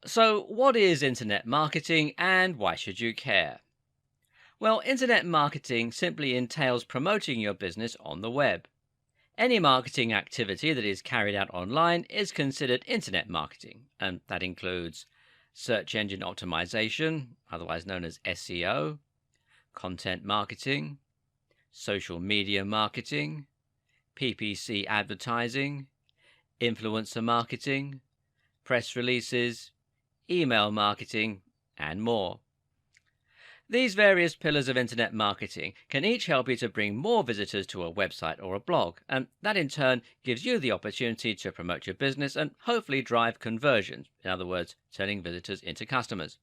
So, what is internet marketing and why should you care? Well, internet marketing simply entails promoting your business on the web. Any marketing activity that is carried out online is considered internet marketing, and that includes search engine optimization, otherwise known as SEO, content marketing, social media marketing, PPC advertising, influencer marketing, press releases, email marketing, and more. These various pillars of internet marketing can each help you to bring more visitors to a website or a blog, and that in turn gives you the opportunity to promote your business and hopefully drive conversions, in other words, turning visitors into customers.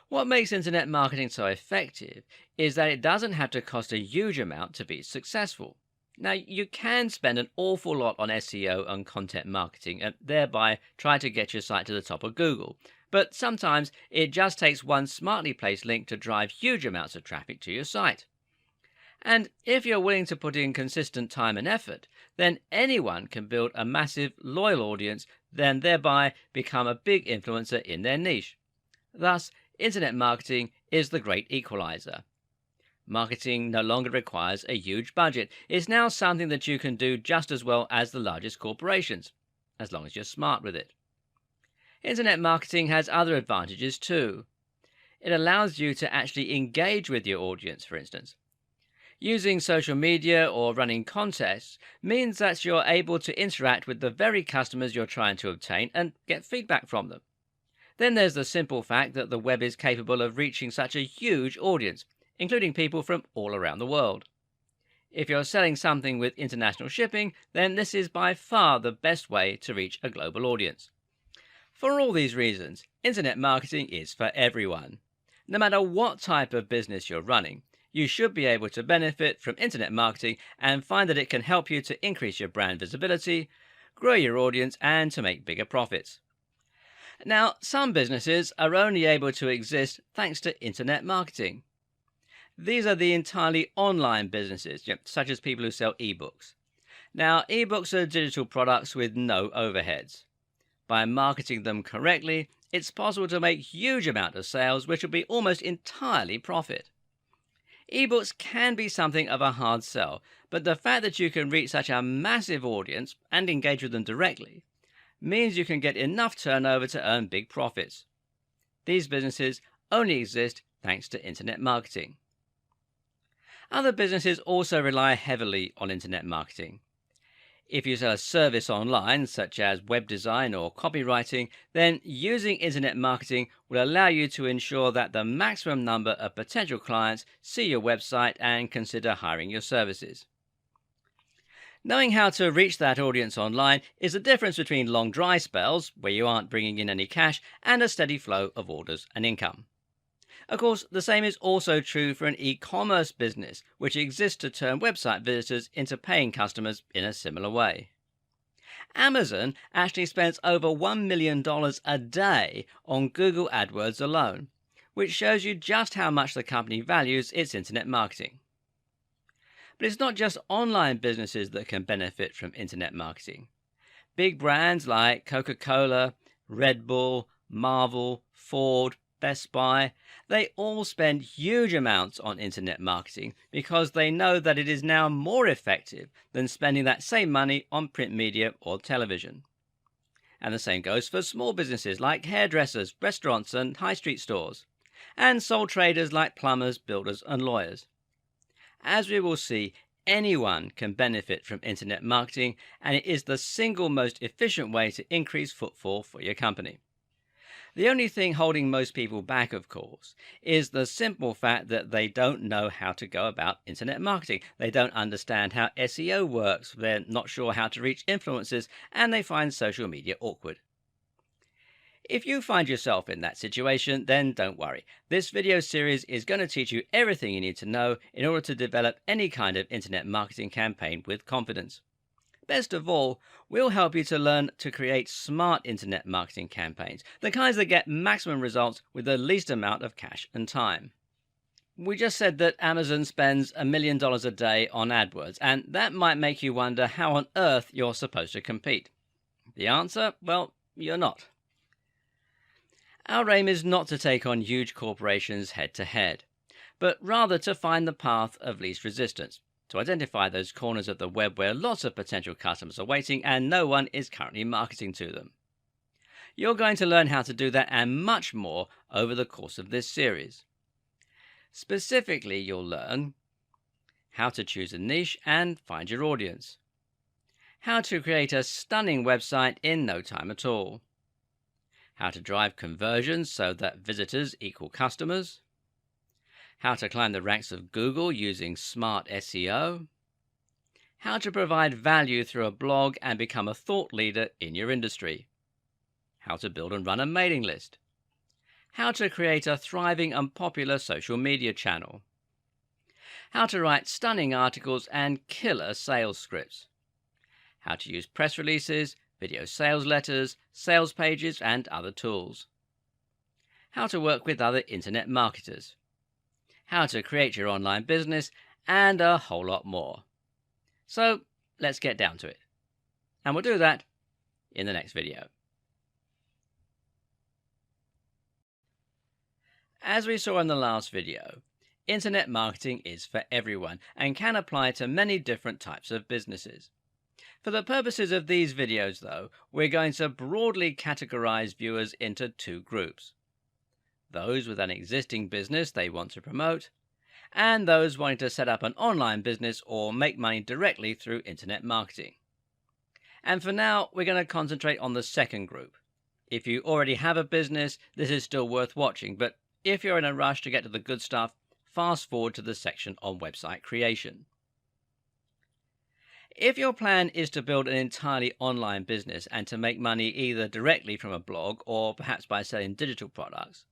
What makes internet marketing so effective is that it doesn't have to cost a huge amount to be successful. Now, you can spend an awful lot on SEO and content marketing and thereby try to get your site to the top of Google. But sometimes it just takes one smartly placed link to drive huge amounts of traffic to your site. And if you're willing to put in consistent time and effort, then anyone can build a massive, loyal audience, then thereby become a big influencer in their niche. Thus, internet marketing is the great equalizer. Marketing no longer requires a huge budget. It's now something that you can do just as well as the largest corporations, as long as you're smart with it. Internet marketing has other advantages too. It allows you to actually engage with your audience, for instance. Using social media or running contests means that you're able to interact with the very customers you're trying to obtain and get feedback from them. Then there's the simple fact that the web is capable of reaching such a huge audience, including people from all around the world. If you're selling something with international shipping, then this is by far the best way to reach a global audience. For all these reasons, internet marketing is for everyone. No matter what type of business you're running, you should be able to benefit from internet marketing and find that it can help you to increase your brand visibility, grow your audience, and to make bigger profits. Now, some businesses are only able to exist thanks to internet marketing. These are the entirely online businesses, such as people who sell ebooks. Now, ebooks are digital products with no overheads. By marketing them correctly, it's possible to make huge amount of sales, which will be almost entirely profit. Ebooks can be something of a hard sell, but the fact that you can reach such a massive audience and engage with them directly means you can get enough turnover to earn big profits. These businesses only exist thanks to internet marketing. Other businesses also rely heavily on internet marketing. If you sell a service online, such as web design or copywriting, then using internet marketing will allow you to ensure that the maximum number of potential clients see your website and consider hiring your services. Knowing how to reach that audience online is the difference between long dry spells, where you aren't bringing in any cash, and a steady flow of orders and income. Of course, the same is also true for an e-commerce business, which exists to turn website visitors into paying customers in a similar way. Amazon actually spends over $1 million a day on Google AdWords alone, which shows you just how much the company values its internet marketing. But it's not just online businesses that can benefit from internet marketing. Big brands like Coca-Cola, Red Bull, Marvel, Ford, Best Buy, they all spend huge amounts on internet marketing because they know that it is now more effective than spending that same money on print media or television. And the same goes for small businesses like hairdressers, restaurants, and high street stores, and sole traders like plumbers, builders, and lawyers. As we will see, anyone can benefit from internet marketing, and it is the single most efficient way to increase footfall for your company. The only thing holding most people back, of course, is the simple fact that they don't know how to go about internet marketing. They don't understand how SEO works, they're not sure how to reach influencers, and they find social media awkward. If you find yourself in that situation, then don't worry. This video series is going to teach you everything you need to know in order to develop any kind of internet marketing campaign with confidence. Best of all, we'll help you to learn to create smart internet marketing campaigns, the kinds that get maximum results with the least amount of cash and time. We just said that Amazon spends $1 million a day on AdWords, and that might make you wonder how on earth you're supposed to compete. The answer? Well, you're not. Our aim is not to take on huge corporations head to head, but rather to find the path of least resistance, to identify those corners of the web where lots of potential customers are waiting and no one is currently marketing to them. You're going to learn how to do that and much more over the course of this series. Specifically, you'll learn how to choose a niche and find your audience, how to create a stunning website in no time at all, how to drive conversions so that visitors equal customers, how to climb the ranks of Google using smart SEO, how to provide value through a blog and become a thought leader in your industry, how to build and run a mailing list, how to create a thriving and popular social media channel, how to write stunning articles and killer sales scripts, how to use press releases, video sales letters, sales pages, and other tools, how to work with other internet marketers, how to create your online business, and a whole lot more. So let's get down to it. And we'll do that in the next video. As we saw in the last video, internet marketing is for everyone and can apply to many different types of businesses. For the purposes of these videos, though, we're going to broadly categorize viewers into two groups: those with an existing business they want to promote, and those wanting to set up an online business or make money directly through internet marketing. And for now, we're going to concentrate on the second group. If you already have a business, this is still worth watching, but if you're in a rush to get to the good stuff, fast forward to the section on website creation. If your plan is to build an entirely online business and to make money either directly from a blog or perhaps by selling digital products,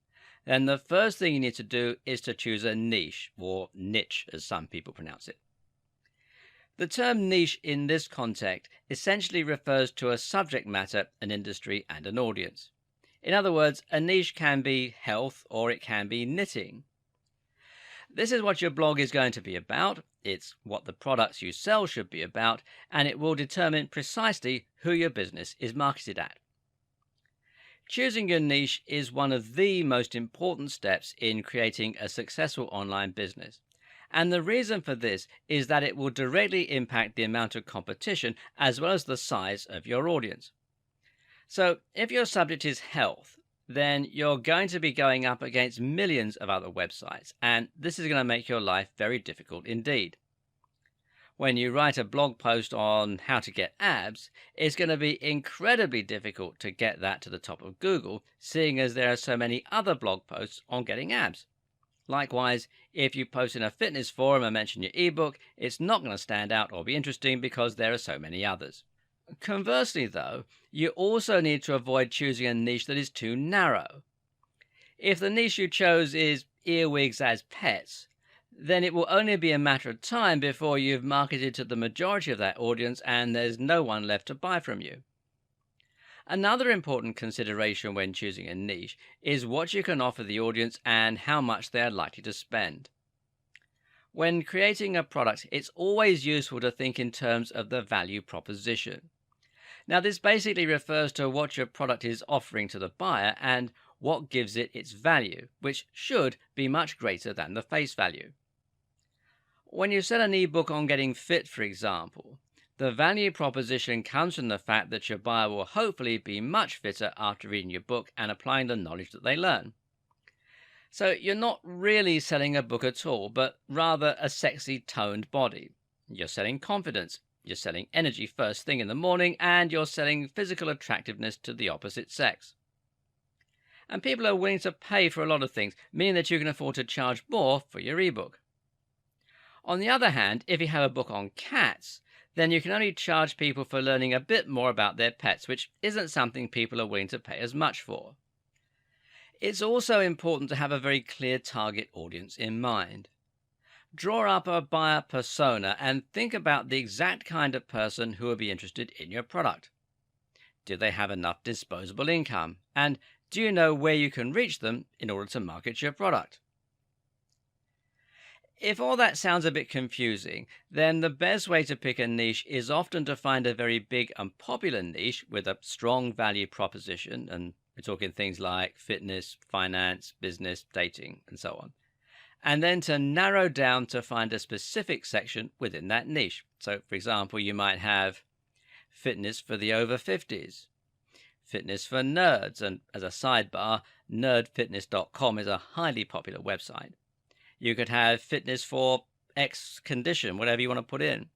then the first thing you need to do is to choose a niche, or niche as some people pronounce it. The term niche in this context essentially refers to a subject matter, an industry, and an audience. In other words, a niche can be health or it can be knitting. This is what your blog is going to be about, it's what the products you sell should be about, and it will determine precisely who your business is marketed at. Choosing your niche is one of the most important steps in creating a successful online business. And the reason for this is that it will directly impact the amount of competition as well as the size of your audience. So if your subject is health, then you're going to be going up against millions of other websites, and this is going to make your life very difficult indeed. When you write a blog post on how to get abs, it's going to be incredibly difficult to get that to the top of Google, seeing as there are so many other blog posts on getting abs. Likewise, if you post in a fitness forum and mention your ebook, it's not going to stand out or be interesting because there are so many others. Conversely, though, you also need to avoid choosing a niche that is too narrow. If the niche you chose is earwigs as pets, then it will only be a matter of time before you've marketed to the majority of that audience and there's no one left to buy from you. Another important consideration when choosing a niche is what you can offer the audience and how much they are likely to spend. When creating a product, it's always useful to think in terms of the value proposition. Now, this basically refers to what your product is offering to the buyer and what gives it its value, which should be much greater than the face value. When you sell an ebook on getting fit, for example, the value proposition comes from the fact that your buyer will hopefully be much fitter after reading your book and applying the knowledge that they learn. So you're not really selling a book at all, but rather a sexy toned body. You're selling confidence, you're selling energy first thing in the morning, and you're selling physical attractiveness to the opposite sex. And people are willing to pay for a lot of things, meaning that you can afford to charge more for your ebook. On the other hand, if you have a book on cats, then you can only charge people for learning a bit more about their pets, which isn't something people are willing to pay as much for. It's also important to have a very clear target audience in mind. Draw up a buyer persona and think about the exact kind of person who will be interested in your product. Do they have enough disposable income? And do you know where you can reach them in order to market your product? If all that sounds a bit confusing, then the best way to pick a niche is often to find a very big and popular niche with a strong value proposition and We're talking things like fitness, finance, business, dating, and so on. And then to narrow down to find a specific section within that niche. So, for example, you might have fitness for the over 50s, fitness for nerds, and as a sidebar, nerdfitness.com is a highly popular website. You could have fitness for X condition, whatever you want to put in,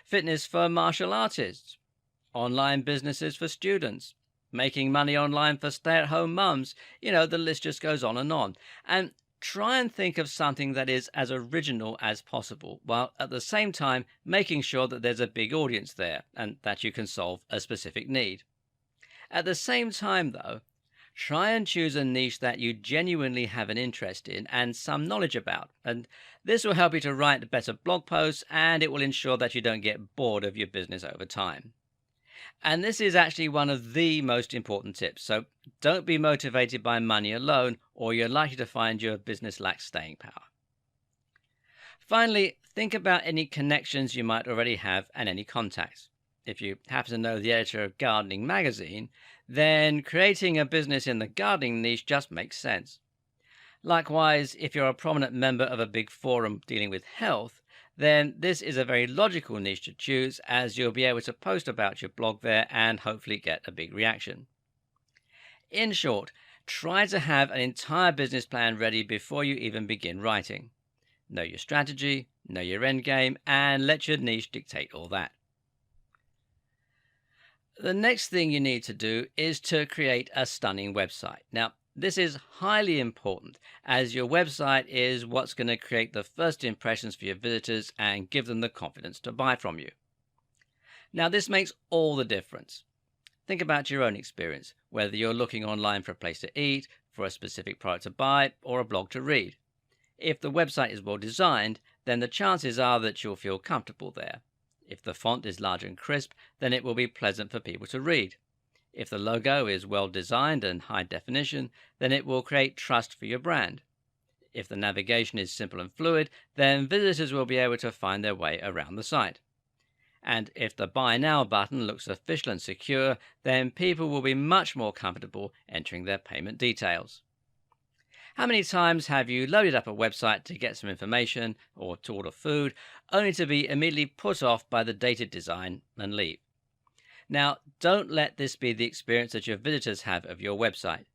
fitness for martial artists, online businesses for students, making money online for stay-at-home mums. The list just goes on. And try and think of something that is as original as possible, while at the same time making sure that there's a big audience there and that you can solve a specific need. At the same time, though, try and choose a niche that you genuinely have an interest in and some knowledge about. And this will help you to write better blog posts, and it will ensure that you don't get bored of your business over time. And this is actually one of the most important tips. So don't be motivated by money alone, or you're likely to find your business lacks staying power. Finally, think about any connections you might already have and any contacts. If you happen to know the editor of Gardening Magazine, then creating a business in the gardening niche just makes sense. Likewise, if you're a prominent member of a big forum dealing with health, then this is a very logical niche to choose, as you'll be able to post about your blog there and hopefully get a big reaction. In short, try to have an entire business plan ready before you even begin writing. Know your strategy, know your end game, and let your niche dictate all that. The next thing you need to do is to create a stunning website. Now, this is highly important, as your website is what's going to create the first impressions for your visitors and give them the confidence to buy from you. Now, this makes all the difference. Think about your own experience, whether you're looking online for a place to eat, for a specific product to buy, or a blog to read. If the website is well designed, then the chances are that you'll feel comfortable there. If the font is large and crisp, then it will be pleasant for people to read. If the logo is well designed and high definition, then it will create trust for your brand. If the navigation is simple and fluid, then visitors will be able to find their way around the site. And if the Buy Now button looks official and secure, then people will be much more comfortable entering their payment details. How many times have you loaded up a website to get some information or to order food, only to be immediately put off by the dated design and leave? Now, don't let this be the experience that your visitors have of your website.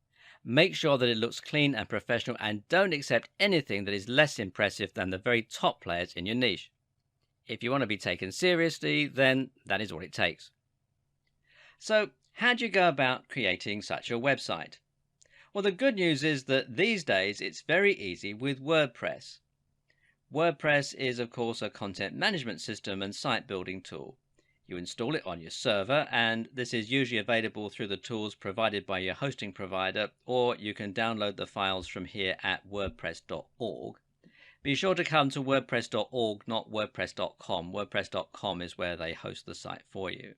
Make sure that it looks clean and professional, and don't accept anything that is less impressive than the very top players in your niche. If you want to be taken seriously, then that is what it takes. So, how do you go about creating such a website? Well, the good news is that these days it's very easy with WordPress. WordPress is, of course, a content management system and site building tool. You install it on your server, and this is usually available through the tools provided by your hosting provider, or you can download the files from here at wordpress.org. Be sure to come to wordpress.org, not wordpress.com. Wordpress.com is where they host the site for you.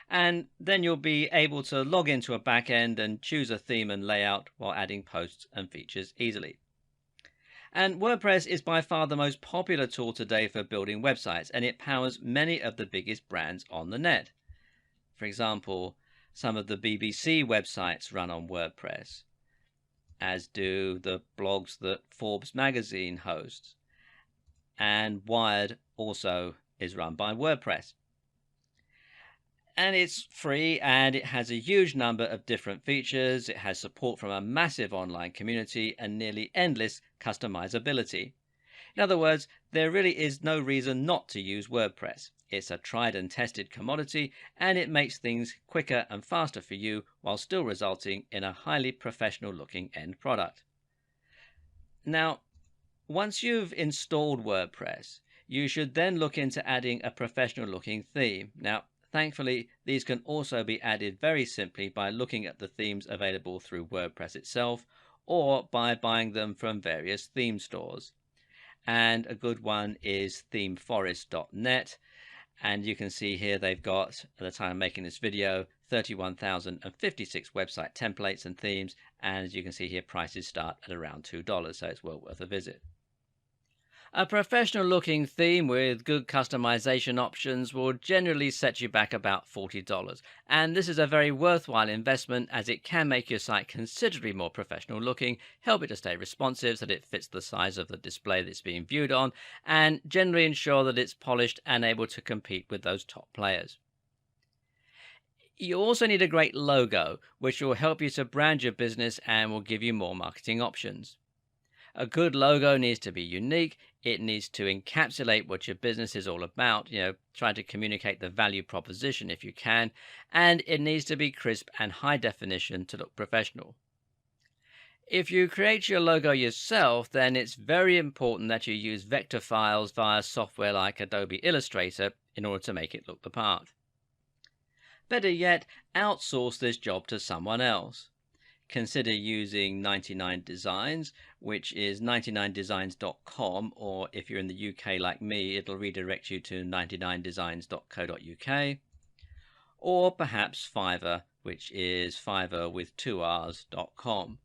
And then you'll be able to log into a backend and choose a theme and layout while adding posts and features easily. And WordPress is by far the most popular tool today for building websites, and it powers many of the biggest brands on the net. For example, some of the BBC websites run on WordPress, as do the blogs that Forbes magazine hosts, and Wired also is run by WordPress. And it's free, and it has a huge number of different features. It has support from a massive online community and nearly endless customizability. In other words, there really is no reason not to use WordPress. It's a tried and tested commodity, and it makes things quicker and faster for you while still resulting in a highly professional looking end product. Now, once you've installed WordPress, you should then look into adding a professional looking theme. Now, thankfully, these can also be added very simply by looking at the themes available through WordPress itself, or by buying them from various theme stores. And a good one is themeforest.net. And you can see here they've got, at the time of making this video, 31,056 website templates and themes. And as you can see here, prices start at around $2, so it's well worth a visit. A professional looking theme with good customization options will generally set you back about $40, and this is a very worthwhile investment as it can make your site considerably more professional looking, help it to stay responsive so that it fits the size of the display that it's being viewed on, and generally ensure that it's polished and able to compete with those top players. You also need a great logo, which will help you to brand your business and will give you more marketing options. A good logo needs to be unique. It needs to encapsulate what your business is all about, try to communicate the value proposition if you can, and it needs to be crisp and high definition to look professional. If you create your logo yourself, then it's very important that you use vector files via software like Adobe Illustrator in order to make it look the part. Better yet, outsource this job to someone else. Consider using 99 Designs, which is 99designs.com, or if you're in the UK like me, it'll redirect you to 99designs.co.uk, or perhaps Fiverr, which is Fiverr with 2Rs.com.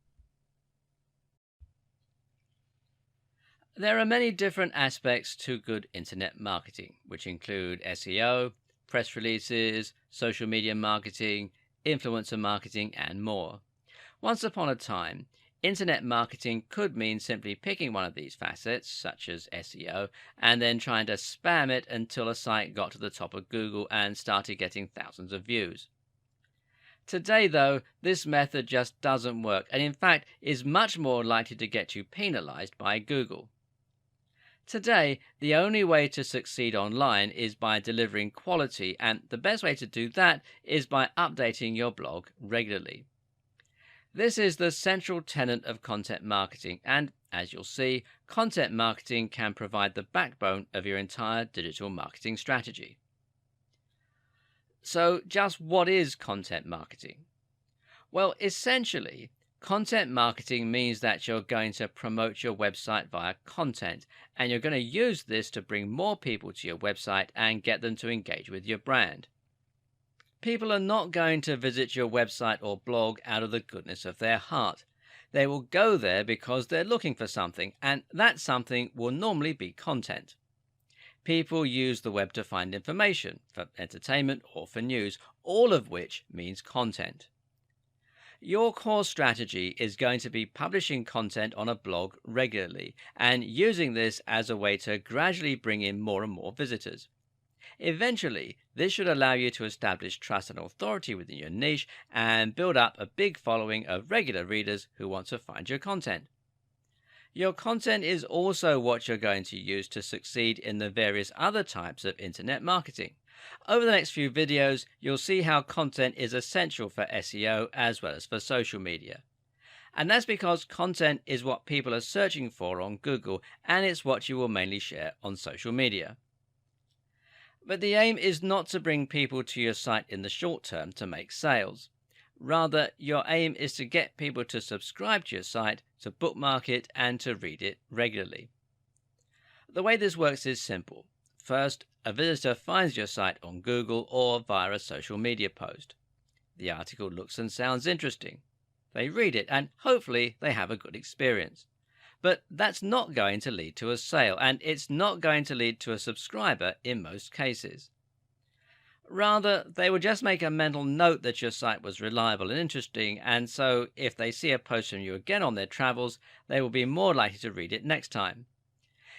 There are many different aspects to good internet marketing, which include SEO, press releases, social media marketing, influencer marketing, and more. Once upon a time, internet marketing could mean simply picking one of these facets, such as SEO, and then trying to spam it until a site got to the top of Google and started getting thousands of views. Today, though, this method just doesn't work, and in fact is much more likely to get you penalized by Google. Today, the only way to succeed online is by delivering quality, and the best way to do that is by updating your blog regularly. This is the central tenet of content marketing, and as you'll see, content marketing can provide the backbone of your entire digital marketing strategy. So, just what is content marketing? Well, essentially, content marketing means that you're going to promote your website via content, and you're going to use this to bring more people to your website and get them to engage with your brand. People are not going to visit your website or blog out of the goodness of their heart. They will go there because they're looking for something, and that something will normally be content. People use the web to find information, for entertainment or for news, all of which means content. Your core strategy is going to be publishing content on a blog regularly and using this as a way to gradually bring in more and more visitors. Eventually, this should allow you to establish trust and authority within your niche and build up a big following of regular readers who want to find your content. Your content is also what you're going to use to succeed in the various other types of internet marketing. Over the next few videos, you'll see how content is essential for SEO as well as for social media. And that's because content is what people are searching for on Google, and it's what you will mainly share on social media. But the aim is not to bring people to your site in the short term to make sales. Rather, your aim is to get people to subscribe to your site, to bookmark it, and to read it regularly. The way this works is simple. First, a visitor finds your site on Google or via a social media post. The article looks and sounds interesting. They read it, and hopefully they have a good experience. But that's not going to lead to a sale, and it's not going to lead to a subscriber in most cases. Rather, they will just make a mental note that your site was reliable and interesting, and so if they see a post from you again on their travels, they will be more likely to read it next time.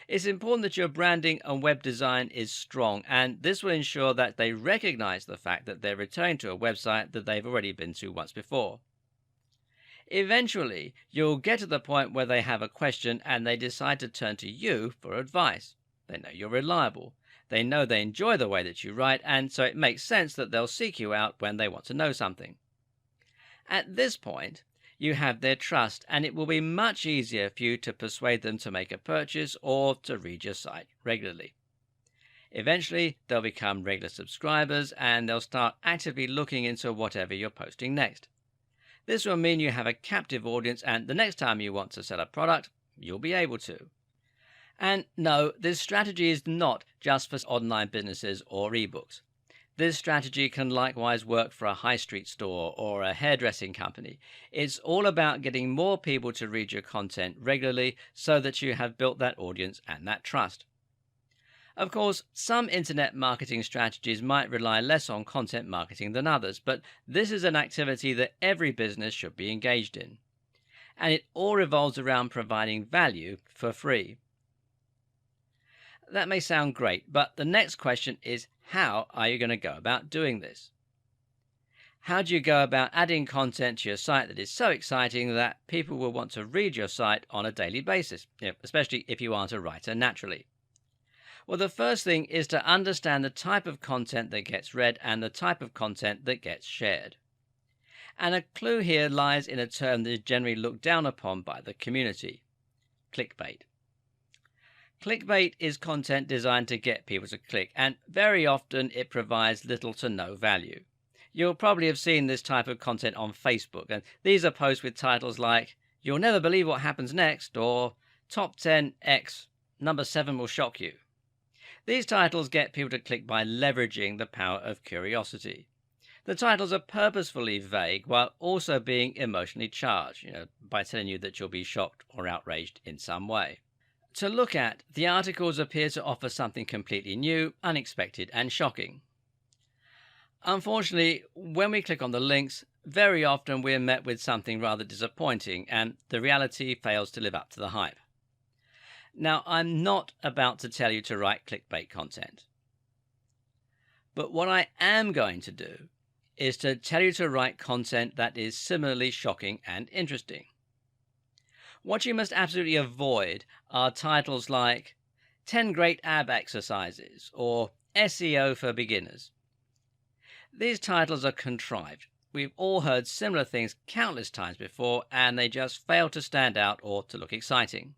It's important that your branding and web design is strong, and this will ensure that they recognize the fact that they're returning to a website that they've already been to once before. Eventually, you'll get to the point where they have a question and they decide to turn to you for advice. They know you're reliable. They know they enjoy the way that you write, and so it makes sense that they'll seek you out when they want to know something. At this point, you have their trust, and it will be much easier for you to persuade them to make a purchase or to read your site regularly. Eventually, they'll become regular subscribers, and they'll start actively looking into whatever you're posting next. This will mean you have a captive audience, and the next time you want to sell a product, you'll be able to. And no, this strategy is not just for online businesses or ebooks. This strategy can likewise work for a high street store or a hairdressing company. It's all about getting more people to read your content regularly so that you have built that audience and that trust. Of course, some internet marketing strategies might rely less on content marketing than others, but this is an activity that every business should be engaged in. And it all revolves around providing value for free. That may sound great, but the next question is, how are you going to go about doing this? How do you go about adding content to your site that is so exciting that people will want to read your site on a daily basis, especially if you aren't a writer naturally? Well, the first thing is to understand the type of content that gets read and the type of content that gets shared. And a clue here lies in a term that is generally looked down upon by the community: clickbait. Clickbait is content designed to get people to click, and very often it provides little to no value. You'll probably have seen this type of content on Facebook, and these are posts with titles like "You'll never believe what happens next" or "Top 10 X, number 7 will shock you." These titles get people to click by leveraging the power of curiosity. The titles are purposefully vague while also being emotionally charged, by telling you that you'll be shocked or outraged in some way. To look at, the articles appear to offer something completely new, unexpected, and shocking. Unfortunately, when we click on the links, very often we're met with something rather disappointing, and the reality fails to live up to the hype. Now, I'm not about to tell you to write clickbait content. But what I am going to do is to tell you to write content that is similarly shocking and interesting. What you must absolutely avoid are titles like 10 Great Ab Exercises or SEO for Beginners. These titles are contrived. We've all heard similar things countless times before, and they just fail to stand out or to look exciting.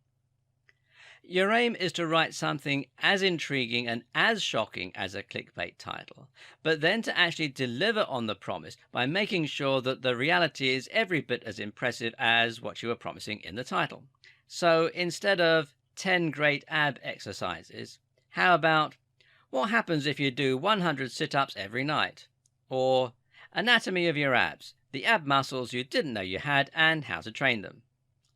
Your aim is to write something as intriguing and as shocking as a clickbait title, but then to actually deliver on the promise by making sure that the reality is every bit as impressive as what you were promising in the title. So instead of 10 great ab exercises, how about what happens if you do 100 sit-ups every night? Or anatomy of your abs, the ab muscles you didn't know you had and how to train them.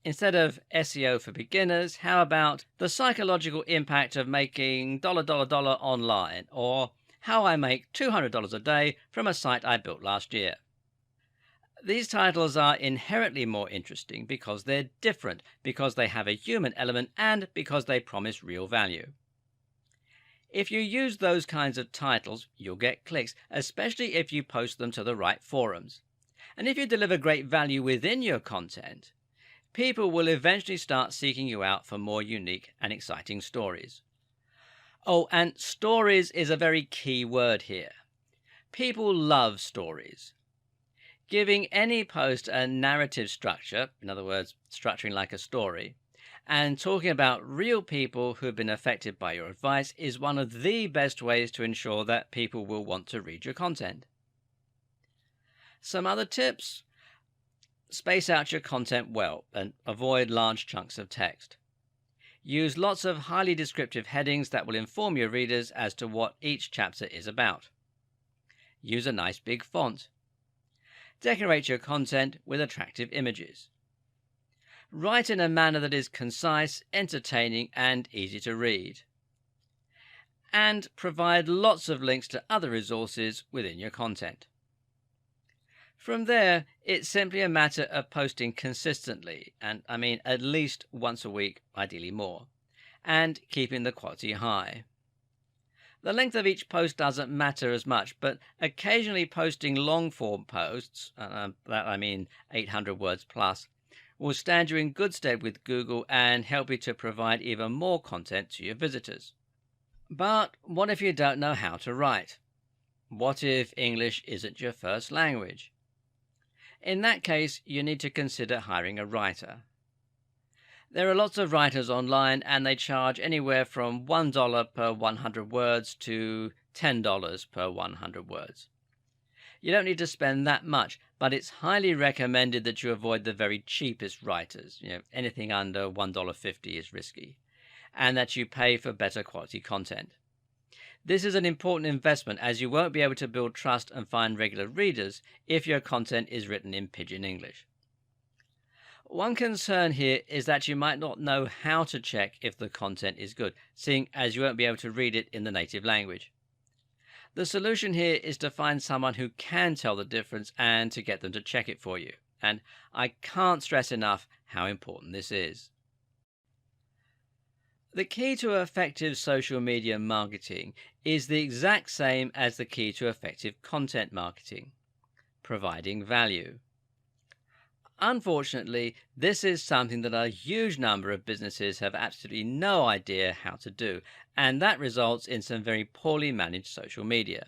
Instead of SEO for beginners, how about the psychological impact of making $$ online, or how I make $200 a day from a site I built last year? These titles are inherently more interesting because they're different, because they have a human element, and because they promise real value. If you use those kinds of titles, you'll get clicks, especially if you post them to the right forums. And if you deliver great value within your content, people will eventually start seeking you out for more unique and exciting stories. Oh, and stories is a very key word here. People love stories. Giving any post a narrative structure, in other words, structuring like a story, and talking about real people who've been affected by your advice is one of the best ways to ensure that people will want to read your content. Some other tips: space out your content well and avoid large chunks of text. Use lots of highly descriptive headings that will inform your readers as to what each chapter is about. Use a nice big font. Decorate your content with attractive images. Write in a manner that is concise, entertaining, and easy to read. And provide lots of links to other resources within your content. From there, it's simply a matter of posting consistently, and I mean at least once a week, ideally more, and keeping the quality high. The length of each post doesn't matter as much, but occasionally posting long-form posts, that I mean 800 words plus, will stand you in good stead with Google and help you to provide even more content to your visitors. But what if you don't know how to write? What if English isn't your first language? In that case, you need to consider hiring a writer. There are lots of writers online, and they charge anywhere from $1 per 100 words to $10 per 100 words. You don't need to spend that much, but it's highly recommended that you avoid the very cheapest writers. Anything under $1.50 is risky, and that you pay for better quality content. This is an important investment as you won't be able to build trust and find regular readers if your content is written in pidgin English. One concern here is that you might not know how to check if the content is good, seeing as you won't be able to read it in the native language. The solution here is to find someone who can tell the difference and to get them to check it for you. And I can't stress enough how important this is. The key to effective social media marketing is the exact same as the key to effective content marketing: providing value. Unfortunately, this is something that a huge number of businesses have absolutely no idea how to do, and that results in some very poorly managed social media.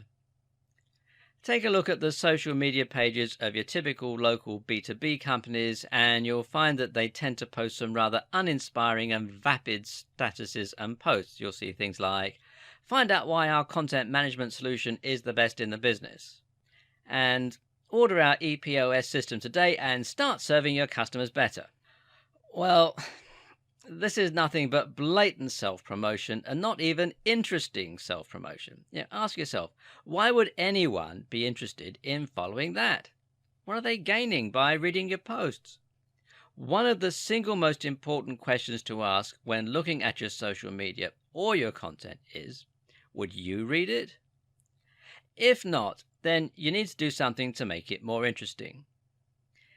Take a look at the social media pages of your typical local B2B companies, and you'll find that they tend to post some rather uninspiring and vapid statuses and posts. You'll see things like, "Find out why our content management solution is the best in the business," and "Order our EPOS system today and start serving your customers better." Well, this is nothing but blatant self-promotion and not even interesting self-promotion. Ask yourself, why would anyone be interested in following that? What are they gaining by reading your posts? One of the single most important questions to ask when looking at your social media or your content is, would you read it? If not, then you need to do something to make it more interesting.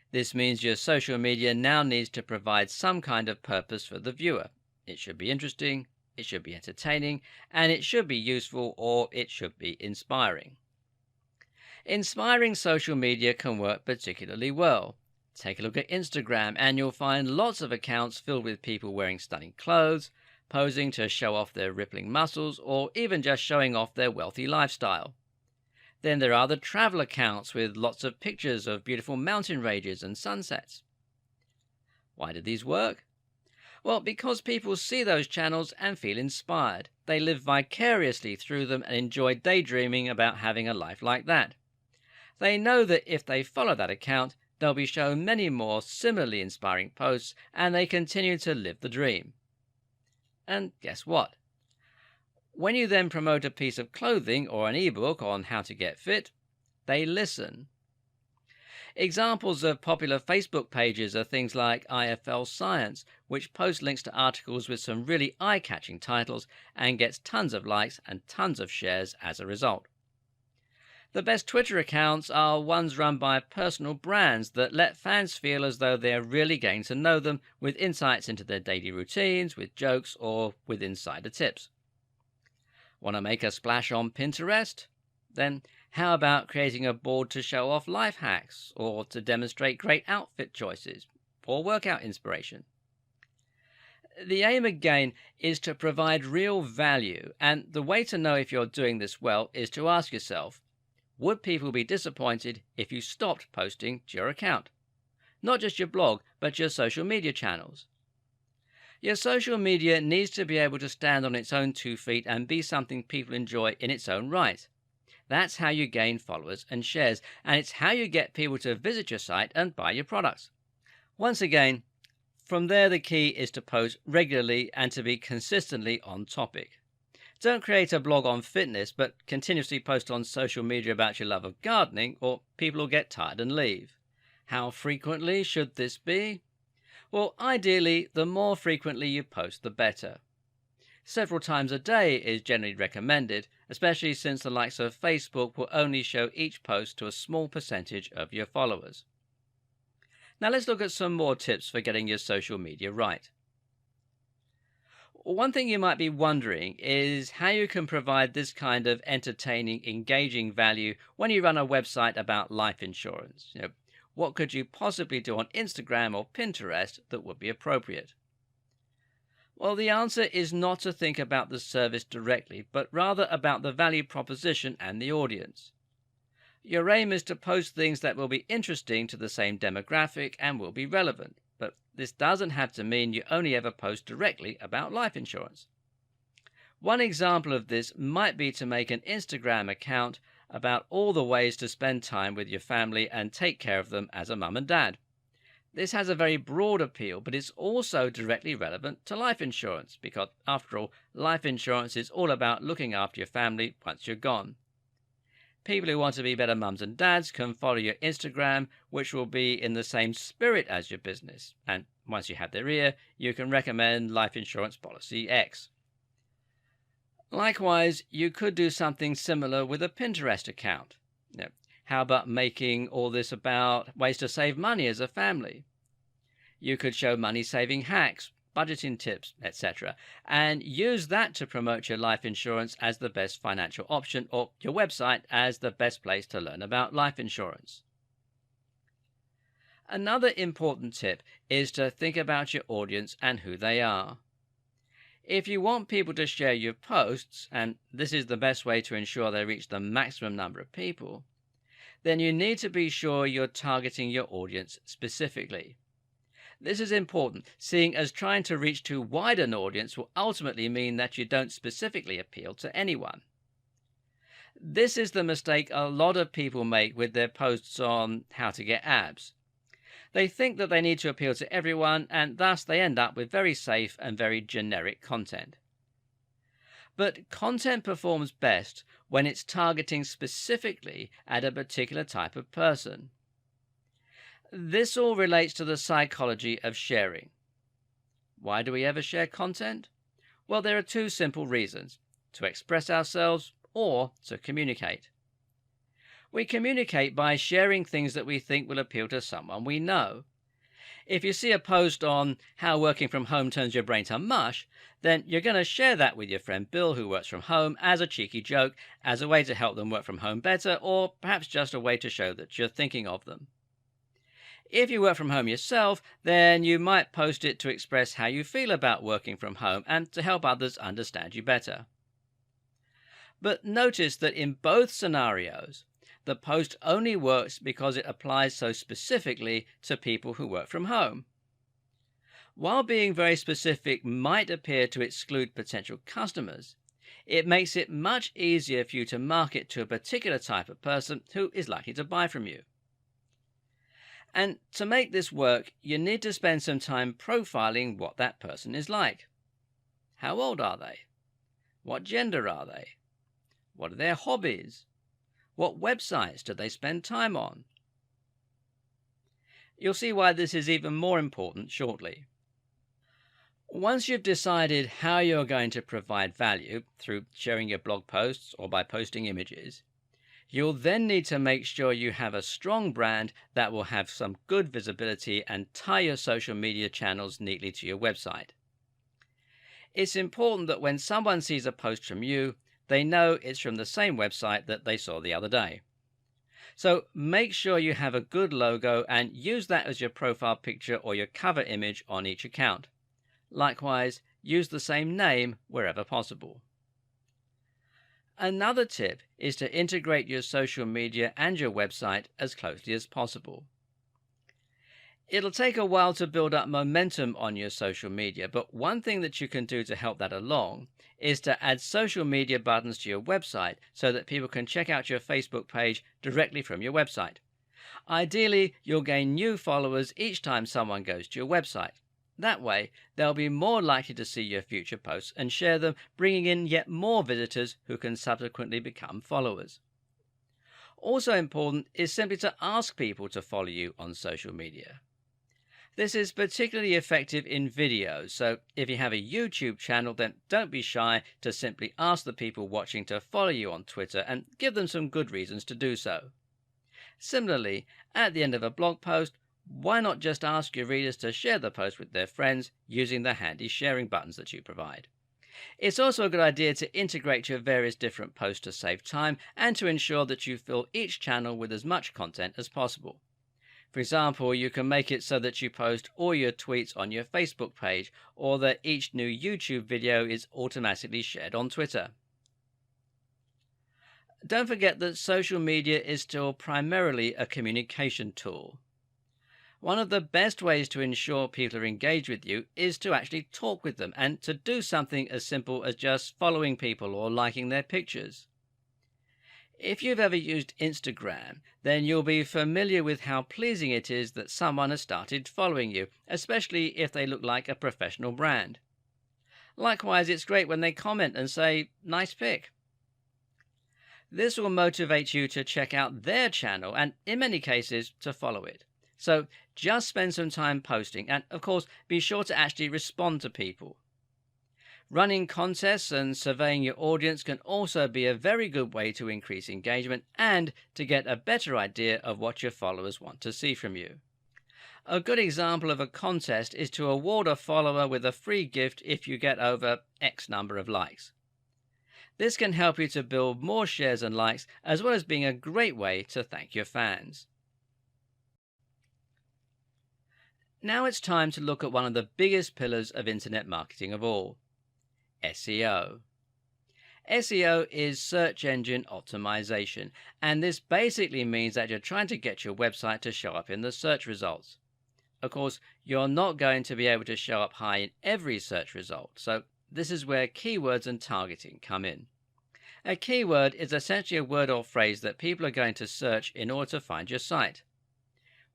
This means your social media now needs to provide some kind of purpose for the viewer. It should be interesting, it should be entertaining, and it should be useful, or it should be inspiring. Inspiring social media can work particularly well. Take a look at Instagram and you'll find lots of accounts filled with people wearing stunning clothes, posing to show off their rippling muscles, or even just showing off their wealthy lifestyle. Then there are the travel accounts with lots of pictures of beautiful mountain ranges and sunsets. Why do these work? Well, because people see those channels and feel inspired. They live vicariously through them and enjoy daydreaming about having a life like that. They know that if they follow that account, they'll be shown many more similarly inspiring posts, and they continue to live the dream. And guess what? When you then promote a piece of clothing or an ebook on how to get fit, they listen. Examples of popular Facebook pages are things like IFL Science, which posts links to articles with some really eye-catching titles and gets tons of likes and tons of shares as a result. The best Twitter accounts are ones run by personal brands that let fans feel as though they're really getting to know them, with insights into their daily routines, with jokes, or with insider tips. Want to make a splash on Pinterest? Then how about creating a board to show off life hacks, or to demonstrate great outfit choices, or workout inspiration? The aim again is to provide real value, and the way to know if you're doing this well is to ask yourself, would people be disappointed if you stopped posting to your account? Not just your blog, but your social media channels. Your social media needs to be able to stand on its own 2 feet and be something people enjoy in its own right. That's how you gain followers and shares, and it's how you get people to visit your site and buy your products. Once again, from there the key is to post regularly and to be consistently on topic. Don't create a blog on fitness, but continuously post on social media about your love of gardening, or people will get tired and leave. How frequently should this be? Well, ideally, the more frequently you post, the better. Several times a day is generally recommended, especially since the likes of Facebook will only show each post to a small percentage of your followers. Now let's look at some more tips for getting your social media right. One thing you might be wondering is how you can provide this kind of entertaining, engaging value when you run a website about life insurance. What could you possibly do on Instagram or Pinterest that would be appropriate? Well, the answer is not to think about the service directly, but rather about the value proposition and the audience. Your aim is to post things that will be interesting to the same demographic and will be relevant, but this doesn't have to mean you only ever post directly about life insurance. One example of this might be to make an Instagram account about all the ways to spend time with your family and take care of them as a mum and dad. This has a very broad appeal, but it's also directly relevant to life insurance because, after all, life insurance is all about looking after your family once you're gone. People who want to be better mums and dads can follow your Instagram, which will be in the same spirit as your business. And once you have their ear, you can recommend life insurance policy X. Likewise, you could do something similar with a Pinterest account. How about making all this about ways to save money as a family? You could show money saving hacks, budgeting tips, etc., and use that to promote your life insurance as the best financial option or your website as the best place to learn about life insurance. Another important tip is to think about your audience and who they are. If you want people to share your posts, and this is the best way to ensure they reach the maximum number of people, then you need to be sure you're targeting your audience specifically. This is important, seeing as trying to reach too wide an audience will ultimately mean that you don't specifically appeal to anyone. This is the mistake a lot of people make with their posts on how to get abs. They think that they need to appeal to everyone, and thus they end up with very safe and very generic content. But content performs best when it's targeting specifically at a particular type of person. This all relates to the psychology of sharing. Why do we ever share content? Well, there are two simple reasons: to express ourselves or to communicate. We communicate by sharing things that we think will appeal to someone we know. If you see a post on how working from home turns your brain to mush, then you're going to share that with your friend Bill, who works from home, as a cheeky joke, as a way to help them work from home better, or perhaps just a way to show that you're thinking of them. If you work from home yourself, then you might post it to express how you feel about working from home and to help others understand you better. But notice that in both scenarios, the post only works because it applies so specifically to people who work from home. While being very specific might appear to exclude potential customers, it makes it much easier for you to market to a particular type of person who is likely to buy from you. And to make this work, you need to spend some time profiling what that person is like. How old are they? What gender are they? What are their hobbies? What websites do they spend time on? You'll see why this is even more important shortly. Once you've decided how you're going to provide value through sharing your blog posts or by posting images, you'll then need to make sure you have a strong brand that will have some good visibility and tie your social media channels neatly to your website. It's important that when someone sees a post from you, they know it's from the same website that they saw the other day. So make sure you have a good logo and use that as your profile picture or your cover image on each account. Likewise, use the same name wherever possible. Another tip is to integrate your social media and your website as closely as possible. It'll take a while to build up momentum on your social media, but one thing that you can do to help that along is to add social media buttons to your website so that people can check out your Facebook page directly from your website. Ideally, you'll gain new followers each time someone goes to your website. That way, they'll be more likely to see your future posts and share them, bringing in yet more visitors who can subsequently become followers. Also important is simply to ask people to follow you on social media. This is particularly effective in videos, so if you have a YouTube channel, then don't be shy to simply ask the people watching to follow you on Twitter and give them some good reasons to do so. Similarly, at the end of a blog post, why not just ask your readers to share the post with their friends using the handy sharing buttons that you provide? It's also a good idea to integrate your various different posts to save time and to ensure that you fill each channel with as much content as possible. For example, you can make it so that you post all your tweets on your Facebook page, or that each new YouTube video is automatically shared on Twitter. Don't forget that social media is still primarily a communication tool. One of the best ways to ensure people are engaged with you is to actually talk with them and to do something as simple as just following people or liking their pictures. If you've ever used Instagram, then you'll be familiar with how pleasing it is that someone has started following you, especially if they look like a professional brand. Likewise, it's great when they comment and say, "Nice pic." This will motivate you to check out their channel and, in many cases, to follow it. So just spend some time posting and, of course, be sure to actually respond to people. Running contests and surveying your audience can also be a very good way to increase engagement and to get a better idea of what your followers want to see from you. A good example of a contest is to award a follower with a free gift if you get over X number of likes. This can help you to build more shares and likes, as well as being a great way to thank your fans. Now it's time to look at one of the biggest pillars of internet marketing of all: SEO. SEO is search engine optimization, and this basically means that you're trying to get your website to show up in the search results. Of course, you're not going to be able to show up high in every search result, so this is where keywords and targeting come in. A keyword is essentially a word or phrase that people are going to search in order to find your site.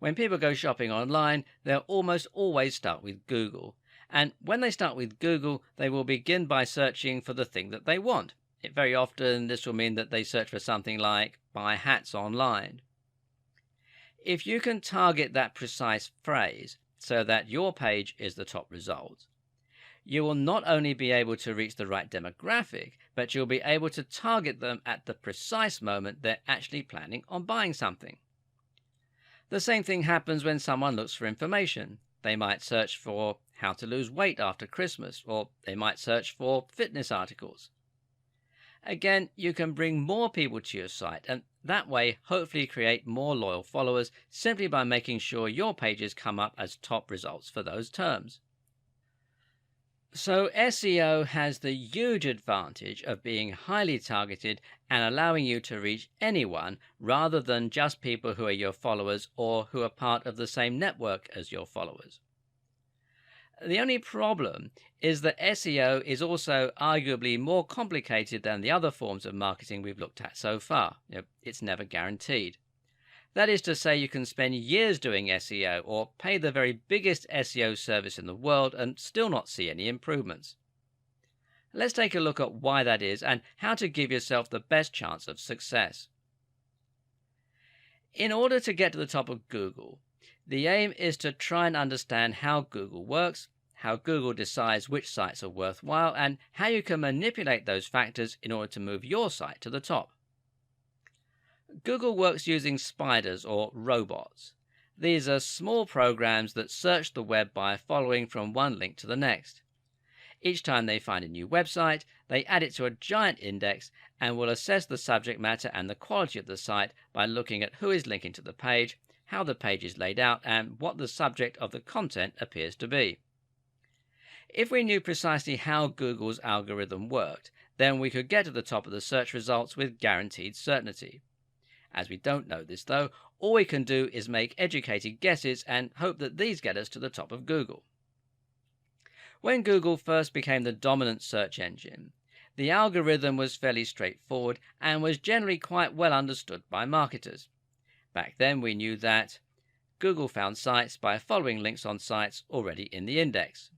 When people go shopping online, they'll almost always start with Google. And when they start with Google, they will begin by searching for the thing that they want. Very often, this will mean that they search for something like "buy hats online." If you can target that precise phrase so that your page is the top result, you will not only be able to reach the right demographic, but you'll be able to target them at the precise moment they're actually planning on buying something. The same thing happens when someone looks for information. They might search for how to lose weight after Christmas, or they might search for fitness articles. Again, you can bring more people to your site and that way hopefully create more loyal followers simply by making sure your pages come up as top results for those terms. So SEO has the huge advantage of being highly targeted and allowing you to reach anyone rather than just people who are your followers or who are part of the same network as your followers. The only problem is that SEO is also arguably more complicated than the other forms of marketing we've looked at so far. It's never guaranteed. That is to say, you can spend years doing SEO or pay the very biggest SEO service in the world and still not see any improvements. Let's take a look at why that is and how to give yourself the best chance of success. In order to get to the top of Google, the aim is to try and understand how Google works, how Google decides which sites are worthwhile, and how you can manipulate those factors in order to move your site to the top. Google works using spiders or robots. These are small programs that search the web by following from one link to the next. Each time they find a new website, they add it to a giant index and will assess the subject matter and the quality of the site by looking at who is linking to the page, how the page is laid out, and what the subject of the content appears to be. If we knew precisely how Google's algorithm worked, then we could get to the top of the search results with guaranteed certainty. As we don't know this though, all we can do is make educated guesses and hope that these get us to the top of Google. When Google first became the dominant search engine, the algorithm was fairly straightforward and was generally quite well understood by marketers. Back then we knew that Google found sites by following links on sites already in the index.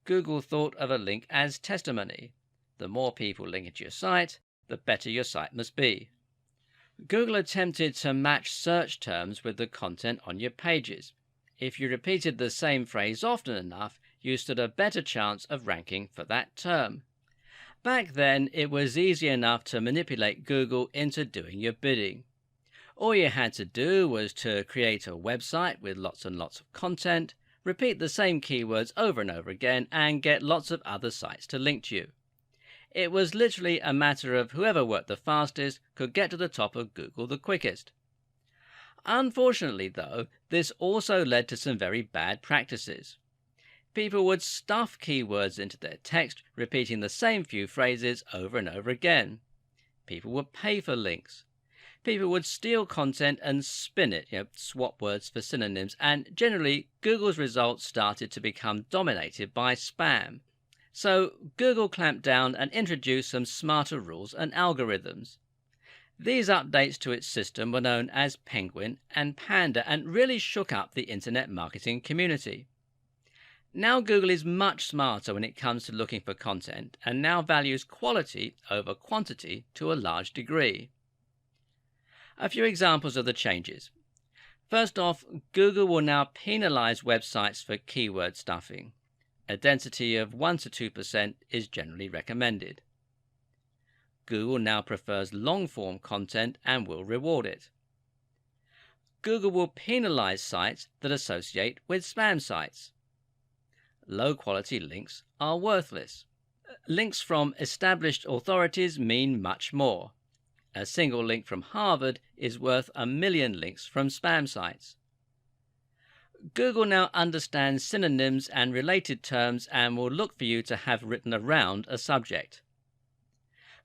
Google thought of a link as testimony. The more people link into your site, the better your site must be. Google attempted to match search terms with the content on your pages. If you repeated the same phrase often enough, you stood a better chance of ranking for that term. Back then, it was easy enough to manipulate Google into doing your bidding. All you had to do was to create a website with lots and lots of content, repeat the same keywords over and over again, and get lots of other sites to link to you. It was literally a matter of whoever worked the fastest could get to the top of Google the quickest. Unfortunately, though, this also led to some very bad practices. People would stuff keywords into their text, repeating the same few phrases over and over again. People would pay for links. People would steal content and spin it, swap words for synonyms, and generally Google's results started to become dominated by spam. So Google clamped down and introduced some smarter rules and algorithms. These updates to its system were known as Penguin and Panda and really shook up the internet marketing community. Now Google is much smarter when it comes to looking for content and now values quality over quantity to a large degree. A few examples of the changes. First off, Google will now penalize websites for keyword stuffing. A density of 1 to 2% is generally recommended. Google now prefers long-form content and will reward it. Google will penalize sites that associate with spam sites. Low-quality links are worthless. Links from established authorities mean much more. A single link from Harvard is worth 1,000,000 links from spam sites. Google now understands synonyms and related terms and will look for you to have written around a subject.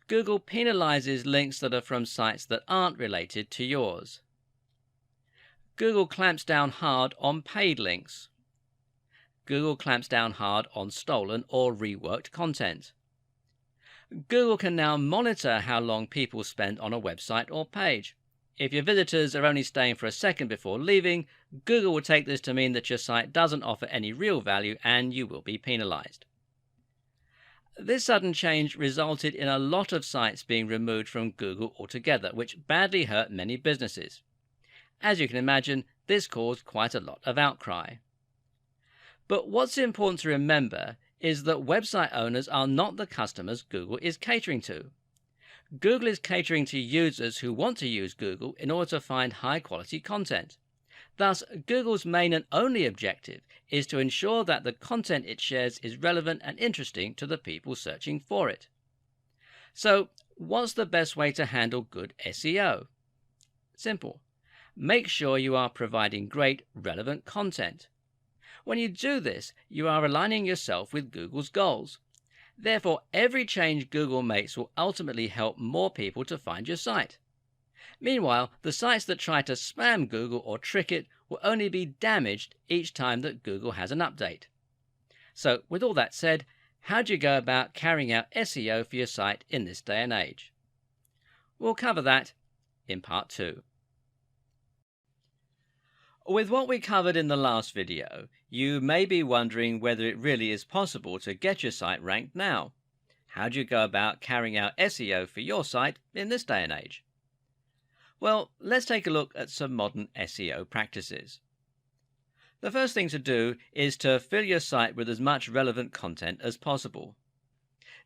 Google penalizes links that are from sites that aren't related to yours. Google clamps down hard on paid links. Google clamps down hard on stolen or reworked content. Google can now monitor how long people spend on a website or page. If your visitors are only staying for a second before leaving, Google will take this to mean that your site doesn't offer any real value and you will be penalized. This sudden change resulted in a lot of sites being removed from Google altogether, which badly hurt many businesses. As you can imagine, this caused quite a lot of outcry. But what's important to remember is that website owners are not the customers Google is catering to. Google is catering to users who want to use Google in order to find high-quality content. Thus, Google's main and only objective is to ensure that the content it shares is relevant and interesting to the people searching for it. So, what's the best way to handle good SEO? Simple. Make sure you are providing great, relevant content. When you do this, you are aligning yourself with Google's goals. Therefore, every change Google makes will ultimately help more people to find your site. Meanwhile, the sites that try to spam Google or trick it will only be damaged each time that Google has an update. So, with all that said, how do you go about carrying out SEO for your site in this day and age? We'll cover that in part 2. With what we covered in the last video, you may be wondering whether it really is possible to get your site ranked now. How do you go about carrying out SEO for your site in this day and age? Well, let's take a look at some modern SEO practices. The first thing to do is to fill your site with as much relevant content as possible.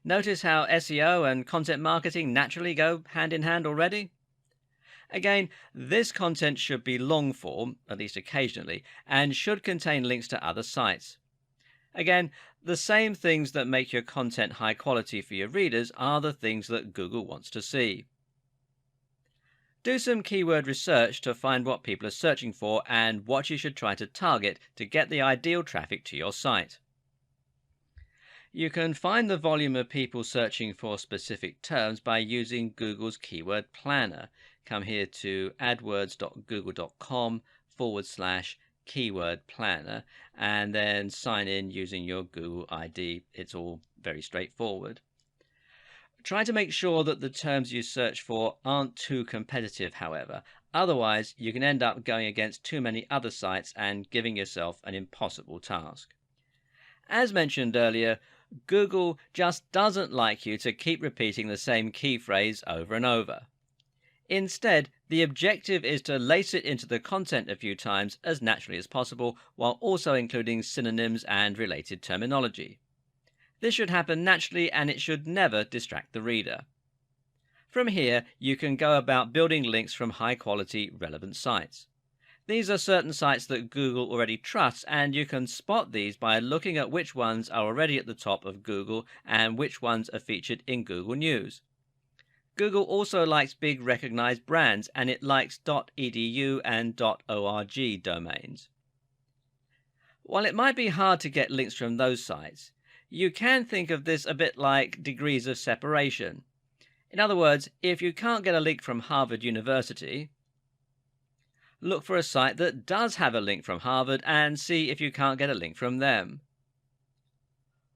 Notice how SEO and content marketing naturally go hand in hand already? Again, this content should be long form, at least occasionally, and should contain links to other sites. Again, the same things that make your content high quality for your readers are the things that Google wants to see. Do some keyword research to find what people are searching for and what you should try to target to get the ideal traffic to your site. You can find the volume of people searching for specific terms by using Google's Keyword Planner. Come here to adwords.google.com/keyword planner and then sign in using your Google ID. It's all very straightforward. Try to make sure that the terms you search for aren't too competitive, however. Otherwise, you can end up going against too many other sites and giving yourself an impossible task. As mentioned earlier, Google just doesn't like you to keep repeating the same key phrase over and over. Instead, the objective is to lace it into the content a few times as naturally as possible, while also including synonyms and related terminology. This should happen naturally and it should never distract the reader. From here, you can go about building links from high-quality, relevant sites. These are certain sites that Google already trusts, and you can spot these by looking at which ones are already at the top of Google and which ones are featured in Google News. Google also likes big recognized brands, and it likes .edu and .org domains. While it might be hard to get links from those sites, you can think of this a bit like degrees of separation. In other words, if you can't get a link from Harvard University, look for a site that does have a link from Harvard and see if you can't get a link from them.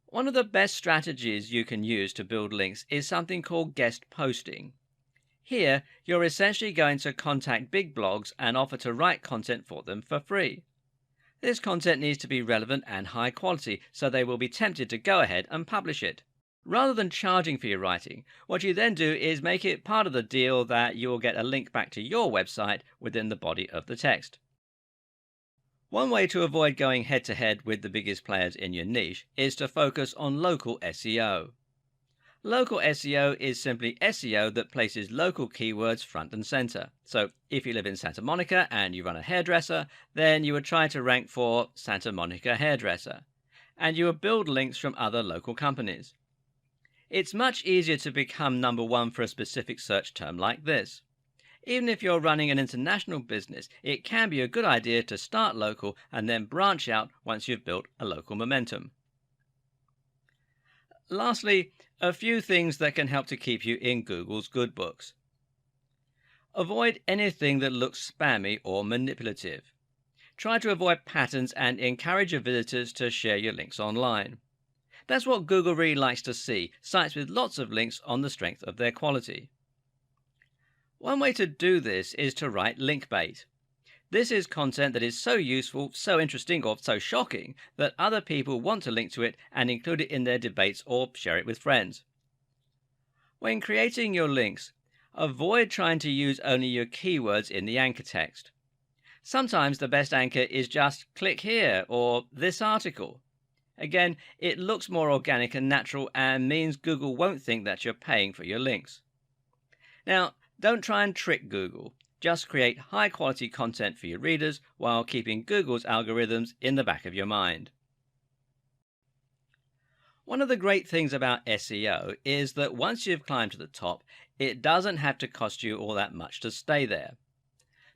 One of the best strategies you can use to build links is something called guest posting. Here, you're essentially going to contact big blogs and offer to write content for them for free. This content needs to be relevant and high quality, so they will be tempted to go ahead and publish it. Rather than charging for your writing, what you then do is make it part of the deal that you will get a link back to your website within the body of the text. One way to avoid going head to head with the biggest players in your niche is to focus on local SEO. Local SEO is simply SEO that places local keywords front and center. So if you live in Santa Monica and you run a hairdresser, then you would try to rank for Santa Monica hairdresser, and you would build links from other local companies. It's much easier to become number one for a specific search term like this. Even if you're running an international business, it can be a good idea to start local and then branch out once you've built a local momentum. Lastly, a few things that can help to keep you in Google's good books. Avoid anything that looks spammy or manipulative. Try to avoid patterns and encourage your visitors to share your links online. That's what Google really likes to see, sites with lots of links on the strength of their quality. One way to do this is to write link bait. This is content that is so useful, so interesting, or so shocking that other people want to link to it and include it in their debates or share it with friends. When creating your links, avoid trying to use only your keywords in the anchor text. Sometimes the best anchor is just click here or this article. Again, it looks more organic and natural and means Google won't think that you're paying for your links. Now, don't try and trick Google. Just create high quality content for your readers while keeping Google's algorithms in the back of your mind. One of the great things about SEO is that once you've climbed to the top, it doesn't have to cost you all that much to stay there.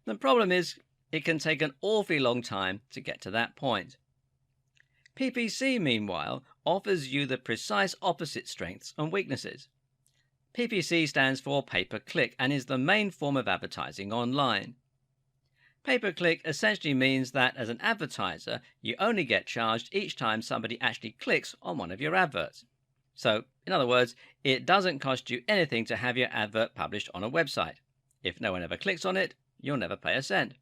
The problem is, it can take an awfully long time to get to that point. PPC, meanwhile, offers you the precise opposite strengths and weaknesses. PPC stands for pay-per-click and is the main form of advertising online. Pay-per-click essentially means that as an advertiser, you only get charged each time somebody actually clicks on one of your adverts. So, in other words, it doesn't cost you anything to have your advert published on a website. If no one ever clicks on it, you'll never pay a cent.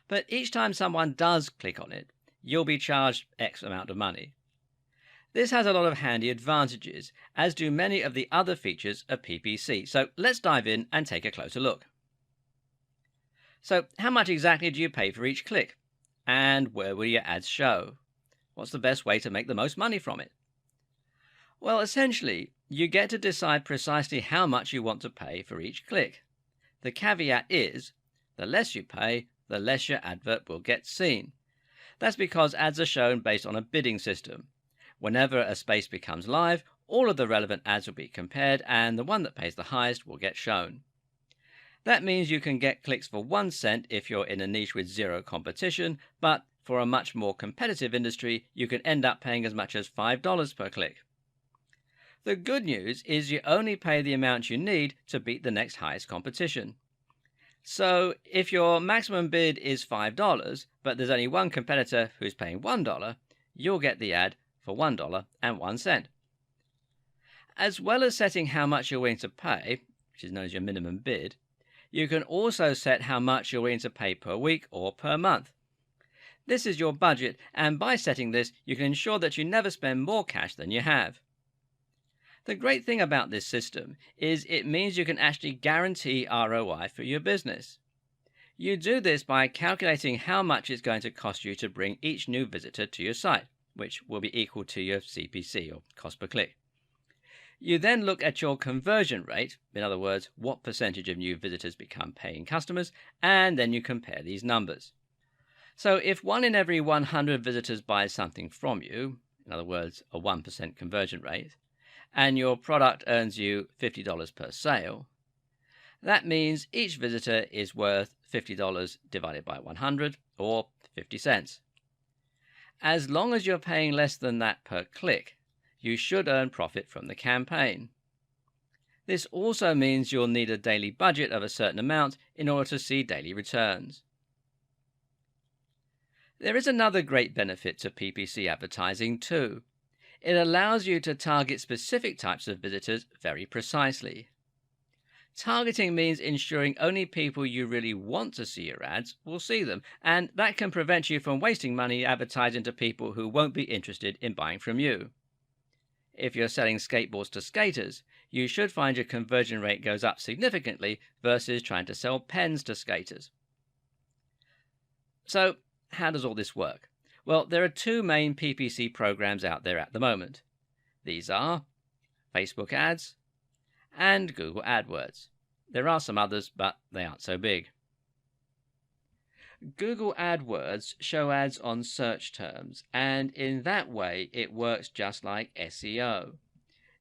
But each time someone does click on it, you'll be charged X amount of money. This has a lot of handy advantages, as do many of the other features of PPC. So let's dive in and take a closer look. So how much exactly do you pay for each click? And where will your ads show? What's the best way to make the most money from it? Well, essentially, you get to decide precisely how much you want to pay for each click. The caveat is, the less you pay, the less your advert will get seen. That's because ads are shown based on a bidding system. Whenever a space becomes live, all of the relevant ads will be compared and the one that pays the highest will get shown. That means you can get clicks for 1 cent if you're in a niche with zero competition, but for a much more competitive industry, you can end up paying as much as $5 per click. The good news is you only pay the amount you need to beat the next highest competition. So if your maximum bid is $5, but there's only one competitor who's paying $1, you'll get the ad for $1.01. As well as setting how much you're willing to pay, which is known as your minimum bid, you can also set how much you're willing to pay per week or per month. This is your budget, and by setting this, you can ensure that you never spend more cash than you have. The great thing about this system is it means you can actually guarantee ROI for your business. You do this by calculating how much it's going to cost you to bring each new visitor to your site, which will be equal to your CPC, or cost per click. You then look at your conversion rate, in other words, what percentage of new visitors become paying customers, and then you compare these numbers. So if 1 in every 100 visitors buys something from you, in other words, a 1% conversion rate, and your product earns you $50 per sale, that means each visitor is worth $50 divided by 100, or 50 cents. As long as you're paying less than that per click, you should earn profit from the campaign. This also means you'll need a daily budget of a certain amount in order to see daily returns. There is another great benefit to PPC advertising too. It allows you to target specific types of visitors very precisely. Targeting means ensuring only people you really want to see your ads will see them, and that can prevent you from wasting money advertising to people who won't be interested in buying from you. If you're selling skateboards to skaters, you should find your conversion rate goes up significantly versus trying to sell pens to skaters. So, how does all this work? Well, there are two main PPC programs out there at the moment. These are Facebook ads and Google AdWords. There are some others, but they aren't so big. Google AdWords show ads on search terms, and in that way it works just like SEO.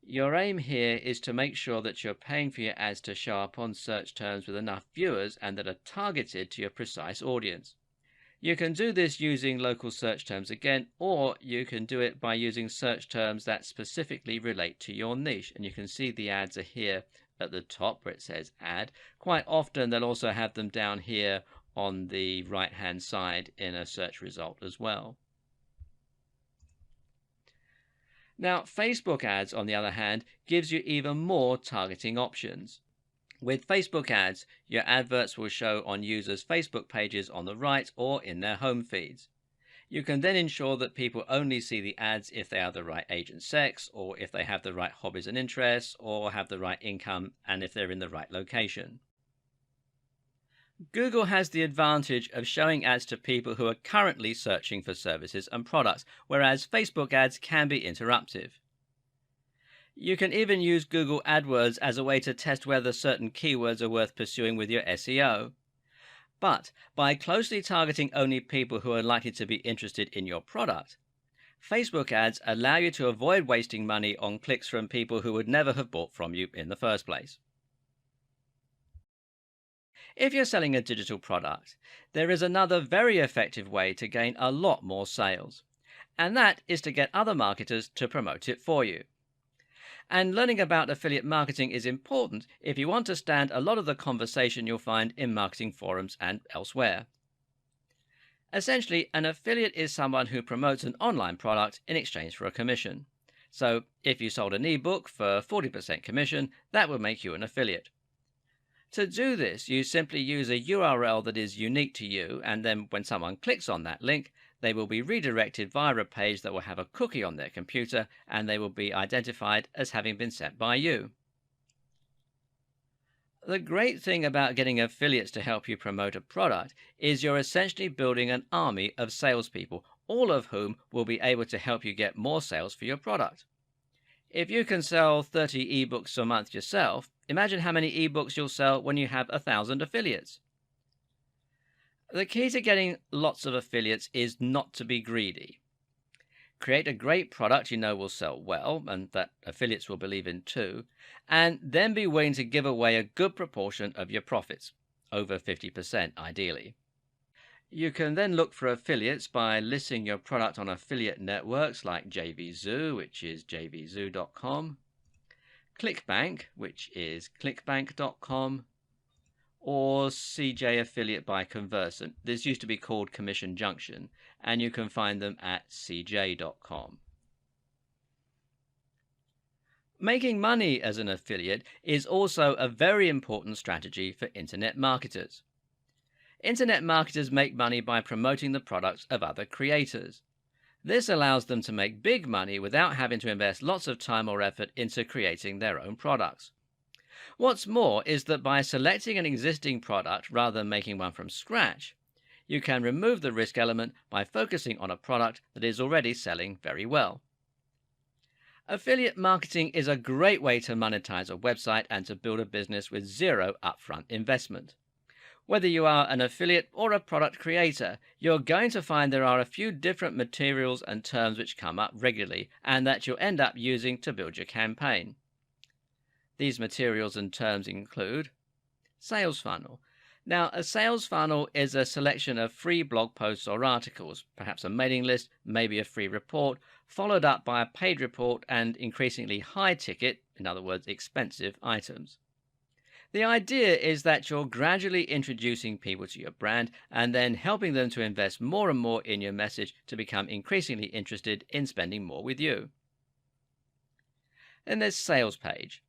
Your aim here is to make sure that you're paying for your ads to show up on search terms with enough viewers and that are targeted to your precise audience. You can do this using local search terms again, or you can do it by using search terms that specifically relate to your niche. And you can see the ads are here at the top where it says ad. Quite often they'll also have them down here on the right hand side in a search result as well. Now, Facebook ads, on the other hand, gives you even more targeting options. With Facebook ads, your adverts will show on users' Facebook pages on the right or in their home feeds. You can then ensure that people only see the ads if they are the right age and sex, or if they have the right hobbies and interests, or have the right income, and if they're in the right location. Google has the advantage of showing ads to people who are currently searching for services and products, whereas Facebook ads can be interruptive. You can even use Google AdWords as a way to test whether certain keywords are worth pursuing with your SEO. But by closely targeting only people who are likely to be interested in your product, Facebook ads allow you to avoid wasting money on clicks from people who would never have bought from you in the first place. If you're selling a digital product, there is another very effective way to gain a lot more sales, and that is to get other marketers to promote it for you. And learning about affiliate marketing is important if you want to stand a lot of the conversation you'll find in marketing forums and elsewhere. Essentially, an affiliate is someone who promotes an online product in exchange for a commission. So if you sold an ebook for 40% commission, that would make you an affiliate. To do this, you simply use a URL that is unique to you, and then when someone clicks on that link, they will be redirected via a page that will have a cookie on their computer, and they will be identified as having been sent by you. The great thing about getting affiliates to help you promote a product is you're essentially building an army of salespeople, all of whom will be able to help you get more sales for your product. If you can sell 30 ebooks a month yourself, imagine how many ebooks you'll sell when you have 1,000 affiliates. The key to getting lots of affiliates is not to be greedy. Create a great product you know will sell well, and that affiliates will believe in too, and then be willing to give away a good proportion of your profits, over 50% ideally. You can then look for affiliates by listing your product on affiliate networks like JVZoo, which is jvzoo.com, ClickBank, which is clickbank.com, or CJ Affiliate by Conversant. This used to be called Commission Junction, and you can find them at cj.com. Making money as an affiliate is also a very important strategy for internet marketers. Internet marketers make money by promoting the products of other creators. This allows them to make big money without having to invest lots of time or effort into creating their own products. What's more is that by selecting an existing product rather than making one from scratch, you can remove the risk element by focusing on a product that is already selling very well. Affiliate marketing is a great way to monetize a website and to build a business with zero upfront investment. Whether you are an affiliate or a product creator, you're going to find there are a few different materials and terms which come up regularly and that you'll end up using to build your campaign. These materials and terms include sales funnel. Now, a sales funnel is a selection of free blog posts or articles, perhaps a mailing list, maybe a free report, followed up by a paid report and increasingly high ticket, in other words, expensive items. The idea is that you're gradually introducing people to your brand and then helping them to invest more and more in your message to become increasingly interested in spending more with you. Then there's sales page.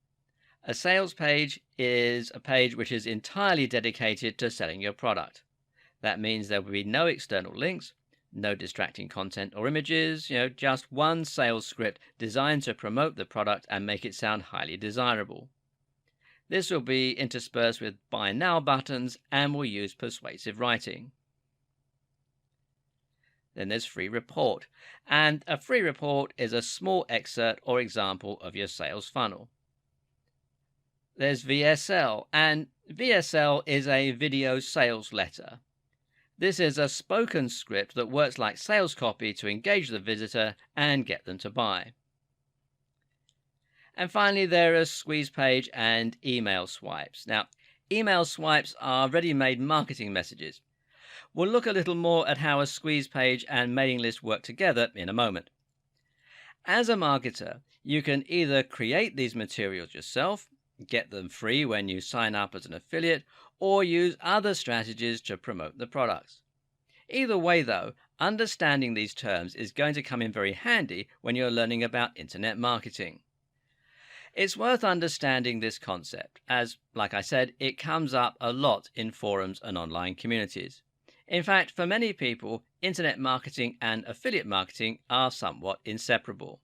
A sales page is a page which is entirely dedicated to selling your product. That means there will be no external links, no distracting content or images, just one sales script designed to promote the product and make it sound highly desirable. This will be interspersed with buy now buttons and will use persuasive writing. Then there's free report. And a free report is a small excerpt or example of your sales funnel. There's VSL, and VSL is a video sales letter. This is a spoken script that works like sales copy to engage the visitor and get them to buy. And finally, there are squeeze page and email swipes. Now, email swipes are ready-made marketing messages. We'll look a little more at how a squeeze page and mailing list work together in a moment. As a marketer, you can either create these materials yourself, get them free when you sign up as an affiliate, or use other strategies to promote the products. Either way though, understanding these terms is going to come in very handy when you're learning about internet marketing. It's worth understanding this concept as, like I said, it comes up a lot in forums and online communities. In fact, for many people, internet marketing and affiliate marketing are somewhat inseparable.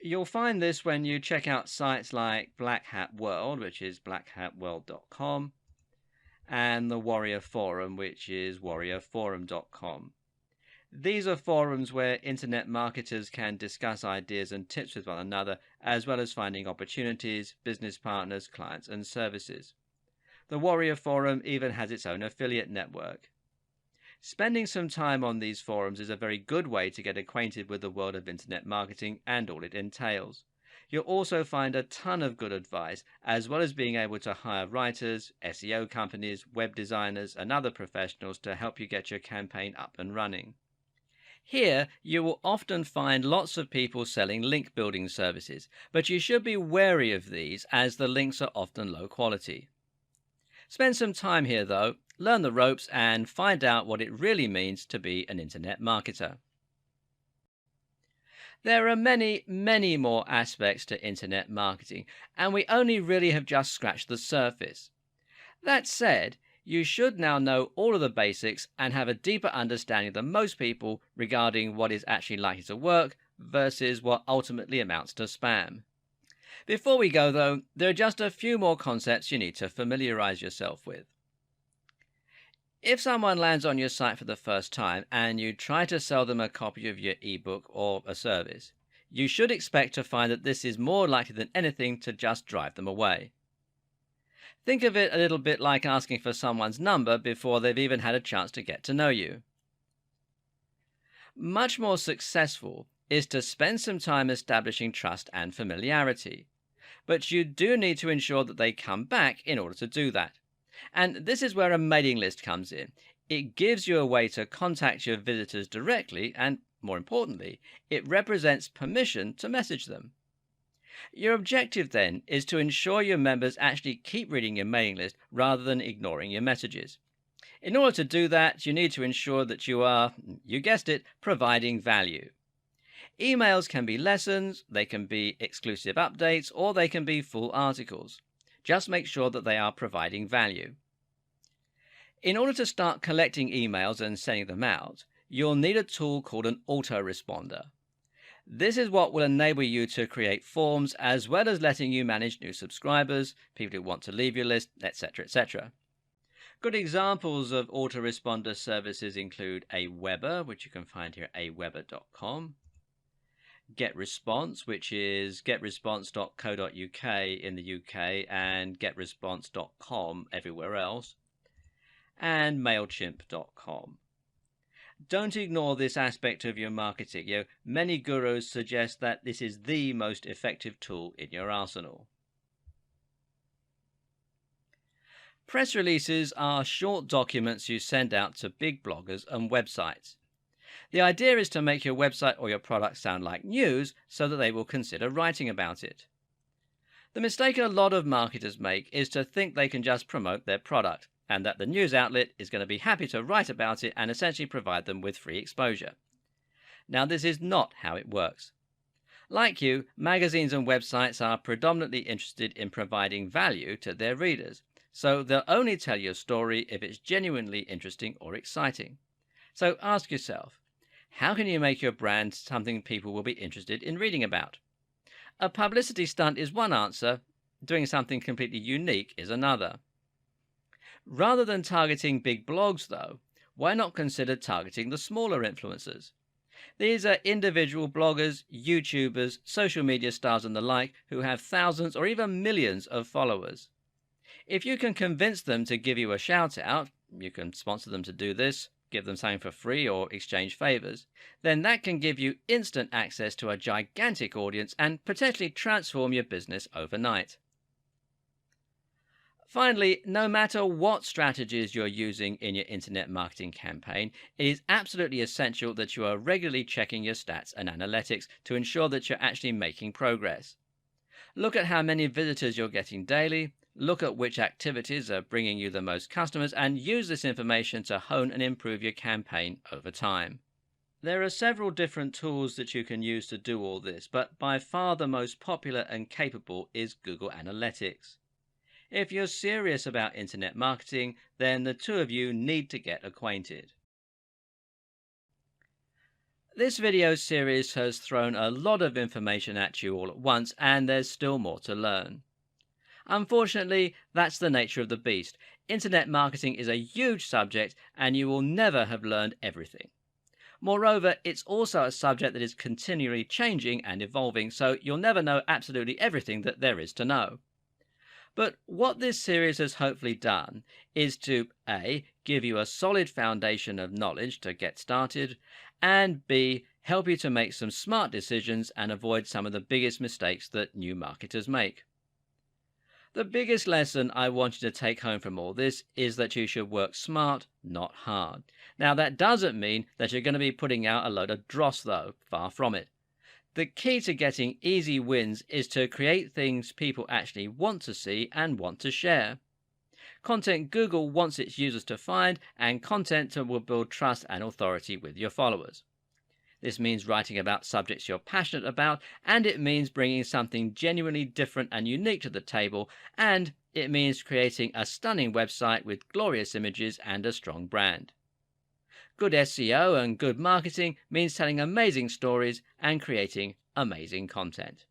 You'll find this when you check out sites like Black Hat World, which is blackhatworld.com, and the Warrior Forum, which is warriorforum.com. These are forums where internet marketers can discuss ideas and tips with one another, as well as finding opportunities, business partners, clients, and services. The Warrior Forum even has its own affiliate network. Spending some time on these forums is a very good way to get acquainted with the world of internet marketing and all it entails. You'll also find a ton of good advice, as well as being able to hire writers, SEO companies, web designers, and other professionals to help you get your campaign up and running. Here, you will often find lots of people selling link building services, but you should be wary of these as the links are often low quality. Spend some time here though, learn the ropes, and find out what it really means to be an internet marketer. There are many, many more aspects to internet marketing, and we only really have just scratched the surface. That said, you should now know all of the basics and have a deeper understanding than most people regarding what is actually likely to work versus what ultimately amounts to spam. Before we go though, there are just a few more concepts you need to familiarize yourself with. If someone lands on your site for the first time and you try to sell them a copy of your ebook or a service, you should expect to find that this is more likely than anything to just drive them away. Think of it a little bit like asking for someone's number before they've even had a chance to get to know you. Much more successful is to spend some time establishing trust and familiarity, but you do need to ensure that they come back in order to do that. And this is where a mailing list comes in. It gives you a way to contact your visitors directly, and more importantly, it represents permission to message them. Your objective then is to ensure your members actually keep reading your mailing list rather than ignoring your messages. In order to do that, you need to ensure that you are, you guessed it, providing value. Emails can be lessons, they can be exclusive updates, or they can be full articles. Just make sure that they are providing value. In order to start collecting emails and sending them out, you'll need a tool called an autoresponder. This is what will enable you to create forms as well as letting you manage new subscribers, people who want to leave your list, etc., etc. Good examples of autoresponder services include Aweber, which you can find here at aweber.com, GetResponse, which is getresponse.co.uk in the UK and getresponse.com everywhere else, and MailChimp.com. Don't ignore this aspect of your marketing. Many gurus suggest that this is the most effective tool in your arsenal. Press releases are short documents you send out to big bloggers and websites. The idea is to make your website or your product sound like news so that they will consider writing about it. The mistake a lot of marketers make is to think they can just promote their product, and that the news outlet is going to be happy to write about it and essentially provide them with free exposure. Now, this is not how it works. Like you, magazines and websites are predominantly interested in providing value to their readers, so they'll only tell you a story if it's genuinely interesting or exciting. So ask yourself, how can you make your brand something people will be interested in reading about? A publicity stunt is one answer, doing something completely unique is another. Rather than targeting big blogs, though, why not consider targeting the smaller influencers? These are individual bloggers, YouTubers, social media stars, and the like who have thousands or even millions of followers. If you can convince them to give you a shout out, you can sponsor them to do this, give them something for free, or exchange favors, then that can give you instant access to a gigantic audience and potentially transform your business overnight. Finally, no matter what strategies you're using in your internet marketing campaign, it is absolutely essential that you are regularly checking your stats and analytics to ensure that you're actually making progress. Look at how many visitors you're getting daily, look at which activities are bringing you the most customers, and use this information to hone and improve your campaign over time. There are several different tools that you can use to do all this, but by far the most popular and capable is Google Analytics. If you're serious about internet marketing, then the two of you need to get acquainted. This video series has thrown a lot of information at you all at once, and there's still more to learn. Unfortunately, that's the nature of the beast. Internet marketing is a huge subject, and you will never have learned everything. Moreover, it's also a subject that is continually changing and evolving, so you'll never know absolutely everything that there is to know. But what this series has hopefully done is to A, give you a solid foundation of knowledge to get started, and B, help you to make some smart decisions and avoid some of the biggest mistakes that new marketers make. The biggest lesson I want you to take home from all this is that you should work smart, not hard. Now, that doesn't mean that you're going to be putting out a load of dross, though, far from it. The key to getting easy wins is to create things people actually want to see and want to share. Content Google wants its users to find, and content that will build trust and authority with your followers. This means writing about subjects you're passionate about, and it means bringing something genuinely different and unique to the table, and it means creating a stunning website with glorious images and a strong brand. Good SEO and good marketing means telling amazing stories and creating amazing content.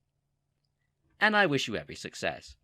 And I wish you every success.